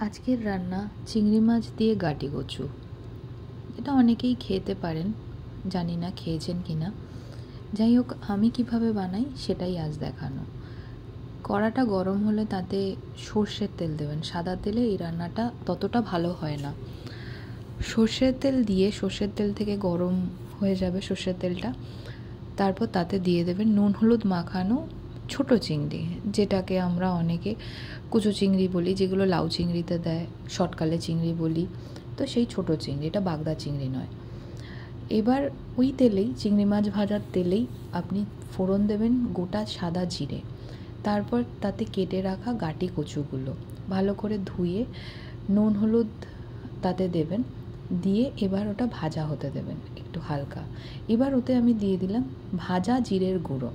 আজকের রান্না চিংড়ি মাছ দিয়ে গাটি কচু। এটা অনেকেই খেতে পারেন, জানি না খেয়েছেন কি না। যাই হোক, আমি কিভাবে বানাই সেটাই আজ দেখানো। কড়াটা গরম হলে তাতে সর্ষের তেল দেবেন। সাদা তেলে এই রান্নাটা ততটা ভালো হয় না। সর্ষের তেল দিয়ে সর্ষের তেল থেকে গরম হয়ে যাবে সর্ষের তেলটা, তারপর তাতে দিয়ে দেবেন নুন হলুদ মাখানো ছোট চিংড়ি, যেটাকে আমরা অনেকে কুচো চিংড়ি বলি, যেগুলো লাউ চিংড়িতে দেয়, শটকালে চিংড়ি বলি। তো সেই ছোট চিংড়ি, এটা বাগদা চিংড়ি নয়। এবার ওই তেলেই, চিংড়ি মাছ ভাজার তেলেই আপনি ফোড়ন দেবেন গোটা সাদা জিরে, তারপর তাতে কেটে রাখা গাটি কচুগুলো ভালো করে ধুয়ে নুন হলুদ তাতে দেবেন, দিয়ে এবার ওটা ভাজা হতে দেবেন একটু হালকা। এবার ওতে আমি দিয়ে দিলাম ভাজা জিরের গুঁড়ো।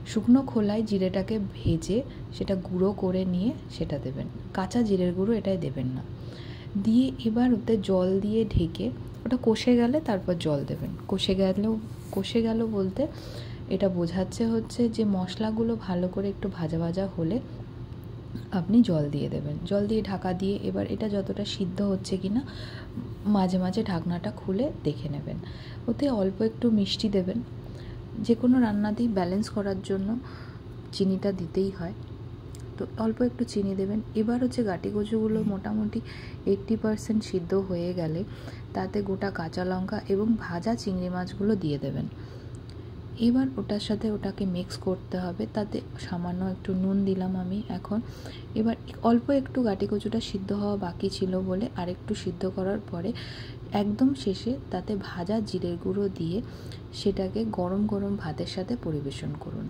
শুকনো খোলায় জিরেটাকে ভেজে সেটা গুঁড়ো করে নিয়ে সেটা দেবেন। কাঁচা জিরের গুঁড়ো এটাই দেবেন না। দিয়ে এবার ওতে জল দিয়ে ঢেকে ওটা কষে গেলে তারপর জল দেবেন। কষে গেল বলতে এটা বোঝাচ্ছে হচ্ছে যে মশলাগুলো ভালো করে একটু ভাজা ভাজা হলে আপনি জল দিয়ে দেবেন। জল দিয়ে ঢাকা দিয়ে এবার এটা যতটা সিদ্ধ হচ্ছে কিনা মাঝে মাঝে ঢাকনাটা খুলে দেখে নেবেন। ওতে অল্প একটু মিষ্টি দেবেন। যে কোনো রান্নাতেই ব্যালেন্স করার জন্য চিনিটা দিতেই হয়, তো অল্প একটু চিনি দেবেন। এবার হচ্ছে গাটি কচুগুলো মোটামুটি 80% সিদ্ধ হয়ে গেলে তাতে গোটা কাঁচা লঙ্কা এবং ভাজা চিংড়ি মাছগুলো দিয়ে দেবেন। এবার ওটার সাথে ওটাকে মিক্স করতে হবে। তাতে সামান্য একটু নুন দিলাম আমি এখন। এবার অল্প একটু গাটি কচুটা সিদ্ধ হওয়া বাকি ছিল বলে আরেকটু সিদ্ধ করার পরে একদম শেষে তাতে ভাজা জিরের গুঁড়ো দিয়ে সেটাকে গরম গরম ভাতের সাথে পরিবেশন করুন।